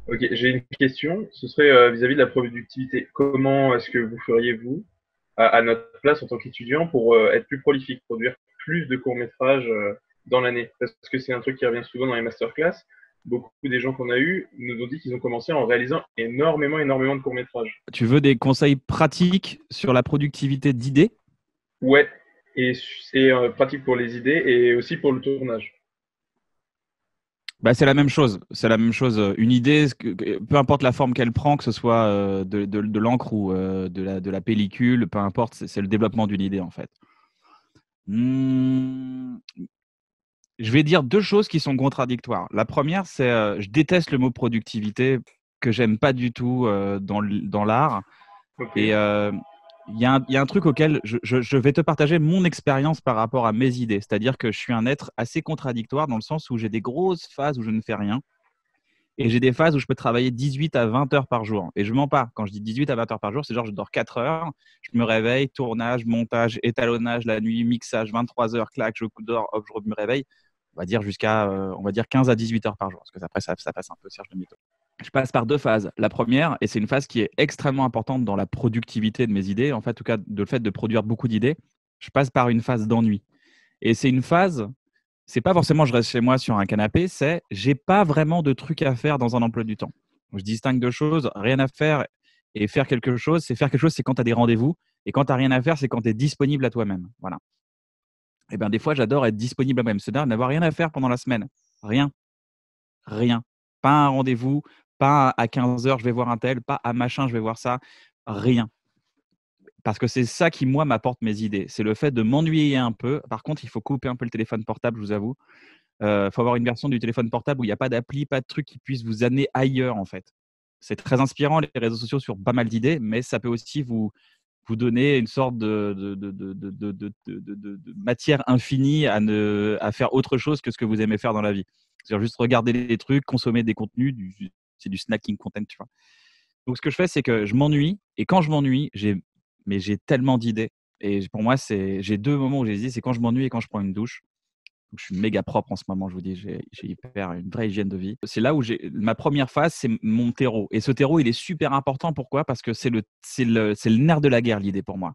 Ok, j'ai une question. Ce serait vis-à-vis de la productivité. Comment est-ce que vous feriez, vous, à notre place en tant qu'étudiant, pour être plus prolifique, produire plus de courts-métrages dans l'année? Parce que c'est un truc qui revient souvent dans les masterclass. Beaucoup des gens qu'on a eus nous ont dit qu'ils ont commencé en réalisant énormément de courts-métrages. Tu veux des conseils pratiques sur la productivité d'idées? Ouais, et c'est pratique pour les idées et aussi pour le tournage. Bah, c'est la même chose. C'est la même chose. Une idée, peu importe la forme qu'elle prend, que ce soit de l'encre ou de la pellicule, peu importe, c'est le développement d'une idée en fait. Hmm, je vais dire deux choses qui sont contradictoires. La première, c'est je déteste le mot productivité, que j'aime pas du tout dans l'art. Ok. Et il y a un truc auquel je vais te partager mon expérience par rapport à mes idées. C'est-à-dire que je suis un être assez contradictoire dans le sens où j'ai des grosses phases où je ne fais rien. Et j'ai des phases où je peux travailler 18 à 20 heures par jour. Et je mens pas. Quand je dis 18 à 20 heures par jour, c'est genre je dors 4 heures, je me réveille, tournage, montage, étalonnage la nuit, mixage, 23 heures, clac, je dors, hop, je me réveille. On va dire on va dire 15 à 18 heures par jour. Parce que après, ça passe un peu Serge de Mito. Je passe par deux phases. La première, et c'est une phase qui est extrêmement importante dans la productivité de mes idées, en fait, en tout cas, de le fait de produire beaucoup d'idées, je passe par une phase d'ennui. Et c'est une phase, c'est pas forcément je reste chez moi sur un canapé, c'est j'ai pas vraiment de trucs à faire dans un emploi du temps. Je distingue deux choses, rien à faire et faire quelque chose. C'est faire quelque chose, c'est quand tu as des rendez-vous. Et quand tu n'as rien à faire, c'est quand tu es disponible à toi-même. Voilà. Et bien, des fois, j'adore être disponible à moi-même. C'est-à-dire n'avoir rien à faire pendant la semaine. Rien. Rien. Pas un rendez-vous, pas à 15 heures, je vais voir un tel, pas à machin, je vais voir ça. Rien. Parce que c'est ça qui, moi, m'apporte mes idées. C'est le fait de m'ennuyer un peu. Par contre, il faut couper un peu le téléphone portable, je vous avoue. Faut avoir une version du téléphone portable où il y a pas d'appli, pas de truc qui puisse vous amener ailleurs, en fait. C'est très inspirant, les réseaux sociaux, sur pas mal d'idées, mais ça peut aussi vous donner une sorte de matière infinie à faire autre chose que ce que vous aimez faire dans la vie. C'est-à-dire juste regarder des trucs, consommer des contenus, c'est du snacking content, tu vois. Donc, ce que je fais, c'est que je m'ennuie et quand je m'ennuie, j'ai tellement d'idées et pour moi, j'ai 2 moments où j'hésite, c'est quand je m'ennuie et quand je prends une douche. Donc, je suis méga propre en ce moment, je vous dis, j'ai hyper une vraie hygiène de vie. C'est là où j'ai ma première phase, c'est mon terreau. Et ce terreau, il est super important. Pourquoi? Parce que c'est le nerf de la guerre, l'idée pour moi.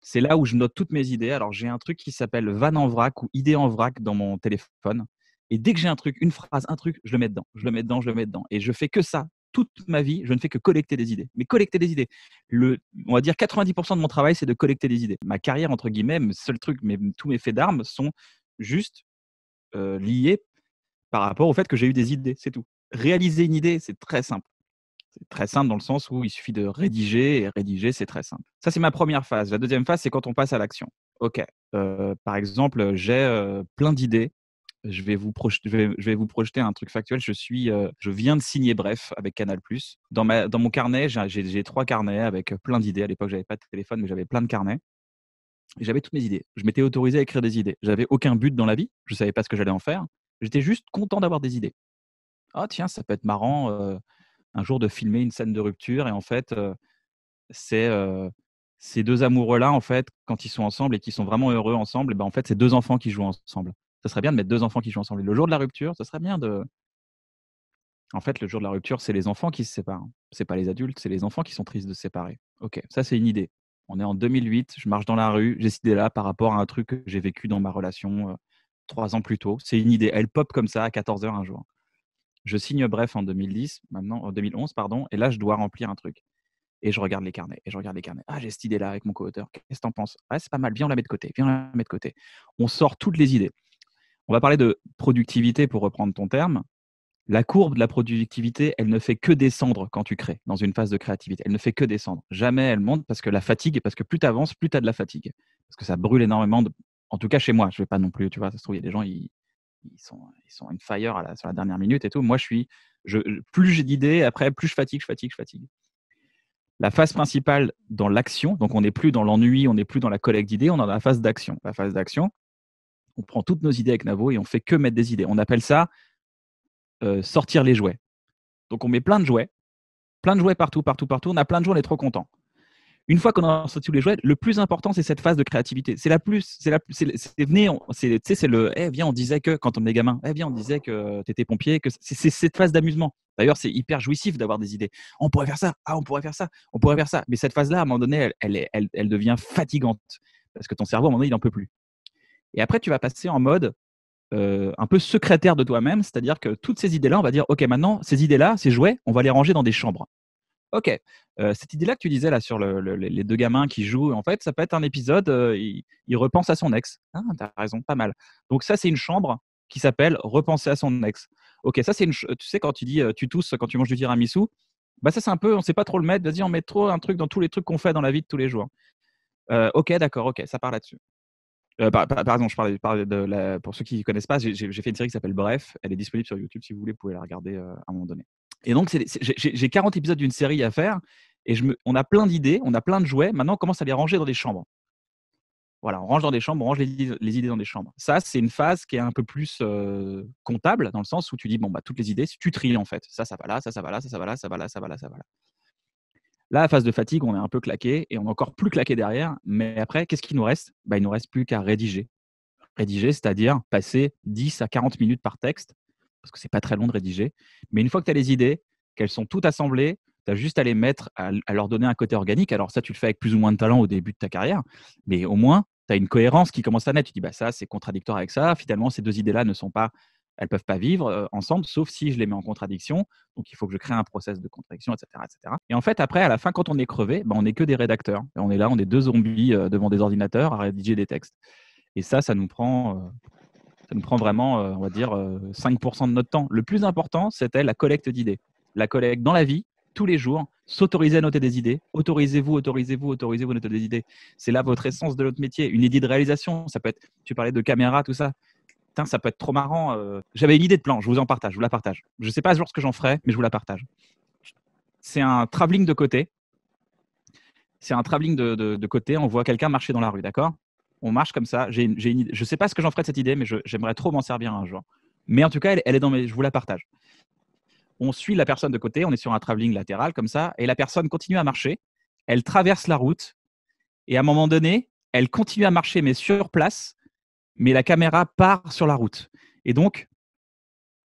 C'est là où je note toutes mes idées. Alors, j'ai un truc qui s'appelle Van en vrac ou Idée en vrac dans mon téléphone. Et dès que j'ai un truc, une phrase, un truc, je le mets dedans. Je le mets dedans, je le mets dedans. Et je fais que ça. Toute ma vie, je ne fais que collecter des idées. Mais collecter des idées. On va dire 90% de mon travail, c'est de collecter des idées. Ma carrière, entre guillemets, le seul truc, tous mes faits d'armes sont juste liés par rapport au fait que j'ai eu des idées, c'est tout. Réaliser une idée, c'est très simple. C'est très simple dans le sens où il suffit de rédiger et rédiger, c'est très simple. Ça, c'est ma première phase. La deuxième phase, c'est quand on passe à l'action. OK. Par exemple, j'ai plein d'idées. Je vais vous projeter un truc factuel. Je viens de signer Bref avec Canal+. Dans mon carnet, j'ai 3 carnets avec plein d'idées. À l'époque, j'avais pas de téléphone, mais j'avais plein de carnets. Et j'avais toutes mes idées. Je m'étais autorisé à écrire des idées. J'avais aucun but dans la vie. Je savais pas ce que j'allais en faire. J'étais juste content d'avoir des idées. Ah tiens, ça peut être marrant un jour de filmer une scène de rupture et en fait, c'est ces 2 amoureux-là, en fait, quand ils sont ensemble et qu'ils sont vraiment heureux ensemble, et ben, en fait, c'est 2 enfants qui jouent ensemble. Ça serait bien de mettre 2 enfants qui jouent ensemble et le jour de la rupture, ça serait bien de en fait, le jour de la rupture, c'est les enfants qui se séparent. C'est pas les adultes, c'est les enfants qui sont tristes de se séparer. OK, ça, c'est une idée. On est en 2008, je marche dans la rue, j'ai cette idée-là par rapport à un truc que j'ai vécu dans ma relation, 3 ans plus tôt. C'est une idée, elle pop comme ça à 14 heures un jour. Je signe Bref en 2010, maintenant en 2011 pardon, et là je dois remplir un truc. Et je regarde les carnets, et je regarde les carnets. Ah, j'ai cette idée-là avec mon co-auteur. Qu'est-ce que t'en penses? Ah, c'est pas mal. Viens, on la met de côté. Viens, on la met de côté. On sort toutes les idées. On va parler de productivité pour reprendre ton terme. La courbe de la productivité, elle ne fait que descendre quand tu crées dans une phase de créativité. Elle ne fait que descendre. Jamais elle monte parce que la fatigue, parce que plus tu avances, plus tu as de la fatigue. Parce que ça brûle énormément. En tout cas, chez moi, je vais pas non plus, tu vois, ça se trouve, il y a des gens, ils sont in fire sur la dernière minute et tout. Moi, plus j'ai d'idées, après, plus je fatigue. La phase principale dans l'action, donc on n'est plus dans l'ennui, on n'est plus dans la collecte d'idées, on est dans la phase d'action. La phase d'action, on prend toutes nos idées avec Navo et on fait que mettre des idées. On appelle ça sortir les jouets. Donc on met plein de jouets partout. On a plein de jouets, on est trop content. Une fois qu'on a sorti tous les jouets, le plus important, c'est cette phase de créativité. C'est le, viens, on disait que, quand on est gamin, viens, on disait que tu étais pompier, que c'est cette phase d'amusement. D'ailleurs, c'est hyper jouissif d'avoir des idées. On pourrait faire ça, on pourrait faire ça, on pourrait faire ça. Mais cette phase-là, à un moment donné, elle devient fatigante parce que ton cerveau, à un moment donné, il n'en peut plus. Et après, tu vas passer en mode un peu secrétaire de toi-même, c'est-à-dire que toutes ces idées-là, on va dire, OK, maintenant, ces idées-là, ces jouets, on va les ranger dans des chambres. OK. Cette idée-là que tu disais là sur les deux gamins qui jouent, en fait, ça peut être un épisode, il repense à son ex. Ah, t'as raison, pas mal. Donc ça, c'est une chambre qui s'appelle repenser à son ex. OK, ça c'est tu sais quand tu dis tu tousses quand tu manges du tiramisu, bah ça c'est un peu on sait pas trop le mettre, vas-y on met trop un truc dans tous les trucs qu'on fait dans la vie de tous les jours. OK, d'accord, OK, ça part là-dessus. Pardon, je parlais pour ceux qui ne connaissent pas, j'ai fait une série qui s'appelle Bref, elle est disponible sur YouTube si vous voulez, vous pouvez la regarder à un moment donné. Et donc, j'ai 40 épisodes d'une série à faire et on a plein d'idées, on a plein de jouets. Maintenant, on commence à les ranger dans des chambres. Voilà, on range dans des chambres, on range les idées dans des chambres. Ça, c'est une phase qui est un peu plus comptable dans le sens où tu dis, bon, bah, toutes les idées, tu tries en fait. Ça va là, ça va là, ça va là, ça va là, ça va là, ça va là. Là, à phase de fatigue, on est un peu claqué et on est encore plus claqué derrière. Mais après, qu'est-ce qu'il nous reste? Il ne nous reste plus qu'à rédiger. Rédiger, c'est-à-dire passer 10 à 40 minutes par texte, parce que c'est pas très long de rédiger. Mais une fois que tu as les idées, qu'elles sont toutes assemblées, tu as juste à les mettre, à leur donner un côté organique. Alors ça, tu le fais avec plus ou moins de talent au début de ta carrière, mais au moins, tu as une cohérence qui commence à naître. Tu dis, bah, ça, c'est contradictoire avec ça. Finalement, ces deux idées-là elles peuvent pas vivre ensemble, sauf si je les mets en contradiction. Donc, il faut que je crée un process de contradiction, etc., etc. Et en fait, après, à la fin, quand on est crevé, bah, on n'est que des rédacteurs. Et on est là, on est deux zombies devant des ordinateurs à rédiger des textes. Et ça nous prend vraiment, on va dire, 5% de notre temps. Le plus important, c'était la collecte d'idées. La collecte dans la vie, tous les jours, s'autoriser à noter des idées. Autorisez-vous à noter des idées. C'est là votre essence de notre métier. Une idée de réalisation, ça peut être, tu parlais de caméra, tout ça. Putain, ça peut être trop marrant. J'avais une idée de plan, je vous la partage. Je ne sais pas ce que j'en ferai, mais je vous la partage. C'est un travelling de côté. De côté, on voit quelqu'un marcher dans la rue, d'accord? On marche comme ça. J'ai une idée. Je ne sais pas ce que j'en ferai de cette idée, mais j'aimerais trop m'en servir un jour. Mais en tout cas, elle est dans je vous la partage. On suit la personne de côté, on est sur un travelling latéral comme ça, et la personne continue à marcher. Elle traverse la route, et à un moment donné, elle continue à marcher, mais sur place, mais la caméra part sur la route. Et donc,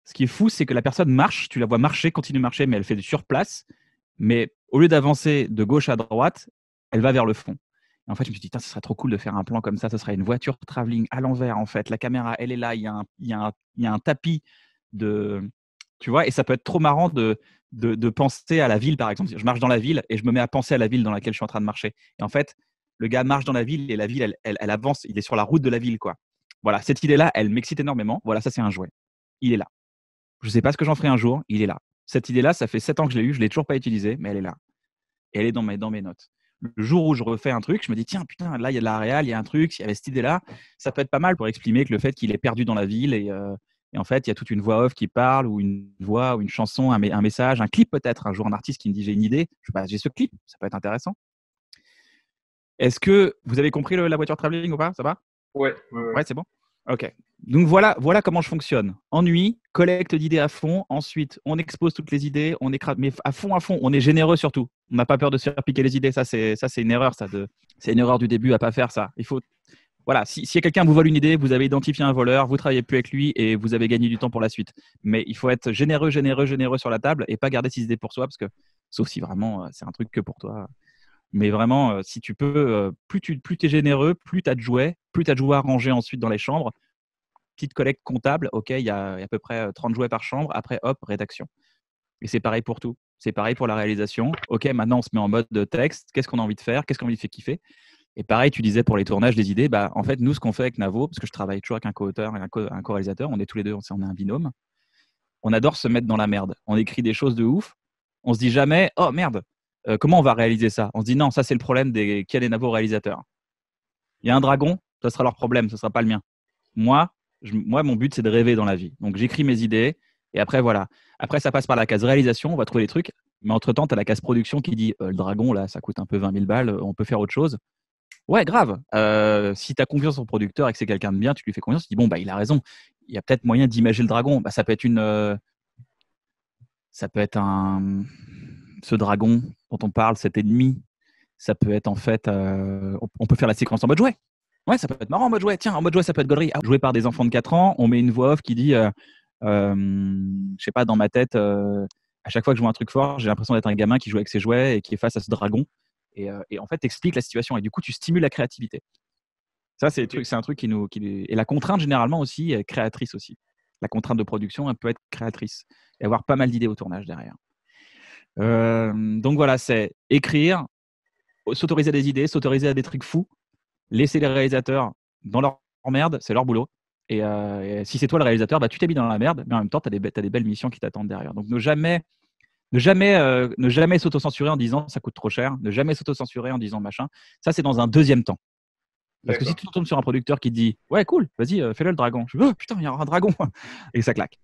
ce qui est fou, c'est que la personne marche, tu la vois marcher, continue de marcher, mais elle fait du sur place. Mais au lieu d'avancer de gauche à droite, elle va vers le fond. Et en fait, je me suis dit, ce serait trop cool de faire un plan comme ça. Ce serait une voiture travelling à l'envers, en fait. La caméra, elle est là. Il y a un tapis de. Tu vois, et ça peut être trop marrant de penser à la ville, par exemple. Je marche dans la ville et je me mets à penser à la ville dans laquelle je suis en train de marcher. Et en fait, le gars marche dans la ville et la ville, elle avance. Il est sur la route de la ville, quoi. Voilà, cette idée-là, elle m'excite énormément. Voilà, ça, c'est un jouet. Il est là. Je ne sais pas ce que j'en ferai un jour. Il est là. Cette idée-là, ça fait 7 ans que je l'ai eue. Je ne l'ai toujours pas utilisée, mais elle est là. Et elle est dans mes notes. Le jour où je refais un truc, je me dis, tiens, putain, là, il y a de la réal, il y a un truc, il y avait cette idée-là, ça peut être pas mal pour exprimer que le fait qu'il est perdu dans la ville et en fait, il y a toute une voix off qui parle ou une voix ou une chanson, un message, un clip peut-être. Un jour, un artiste qui me dit, j'ai une idée, j'ai ce clip, ça peut être intéressant. Est-ce que vous avez compris la voiture travelling ou pas? Ça va? Ouais, c'est bon. Ok. Donc voilà comment je fonctionne. Ennui, collecte d'idées à fond. Ensuite, on expose toutes les idées, on écrase, mais à fond. On est généreux surtout. On n'a pas peur de se faire piquer les idées. Ça, c'est une erreur. C'est une erreur du début à pas faire ça. Il faut. Voilà, si quelqu'un vous vole une idée, vous avez identifié un voleur, vous travaillez plus avec lui et vous avez gagné du temps pour la suite. Mais il faut être généreux sur la table et pas garder ses idées pour soi, parce que sauf si vraiment c'est un truc que pour toi. Mais vraiment, si tu peux, plus tu es généreux, plus tu as de jouets, plus tu as de jouets à ranger ensuite dans les chambres. Petite collecte comptable, ok, il y a à peu près 30 jouets par chambre. Après, hop, rédaction. Et c'est pareil pour tout. C'est pareil pour la réalisation. Ok, maintenant on se met en mode de texte. Qu'est-ce qu'on a envie de faire? Qu'est-ce qu'on a envie de faire kiffer? Et pareil, tu disais pour les tournages des idées, bah, en fait, nous, ce qu'on fait avec Navo, parce que je travaille toujours avec un co-auteur et un co-réalisateur, on est tous les deux, on est un binôme. On adore se mettre dans la merde. On écrit des choses de ouf. On se dit jamais, oh merde, comment on va réaliser ça? On se dit non, ça c'est le problème des Kian et Navo réalisateurs. Il y a un dragon, ça sera leur problème, ce sera pas le mien. Moi, mon but, c'est de rêver dans la vie. Donc, j'écris mes idées et après, voilà. Après, ça passe par la case réalisation, on va trouver les trucs. Mais entre-temps, tu as la case production qui dit le dragon, là, ça coûte un peu 20 000 balles, on peut faire autre chose. Ouais, grave. Si tu as confiance en producteur et que c'est quelqu'un de bien, tu lui fais confiance, tu dis bon, bah, il a raison. Il y a peut-être moyen d'imager le dragon. Bah, ça peut être ce dragon dont on parle, cet ennemi. Ça peut être en fait, on peut faire la séquence en mode jouet. Ouais, ça peut être marrant en mode jouet. Tiens, en mode jouet, ça peut être gaulerie. Joué par des enfants de 4 ans, on met une voix off qui dit, je sais pas, dans ma tête, à chaque fois que je vois un truc fort, j'ai l'impression d'être un gamin qui joue avec ses jouets et qui est face à ce dragon. Et en fait, t'expliques la situation. Et du coup, tu stimules la créativité. Ça, c'est un truc Et la contrainte, généralement, aussi, est créatrice aussi. La contrainte de production, elle peut être créatrice. Et avoir pas mal d'idées au tournage derrière. Donc voilà, c'est écrire, s'autoriser à des idées, s'autoriser à des trucs fous, laisser les réalisateurs dans leur merde, c'est leur boulot. Et si c'est toi le réalisateur, bah, tu t'es mis dans la merde, mais en même temps, tu as des belles missions qui t'attendent derrière. Donc ne jamais s'auto-censurer en disant ça coûte trop cher, ne jamais s'auto-censurer en disant machin. Ça, c'est dans un deuxième temps. Parce que si tu tombes sur un producteur qui te dit ouais, cool, vas-y, fais-le le dragon. Je veux, oh, putain, il y aura un dragon. Et ça claque.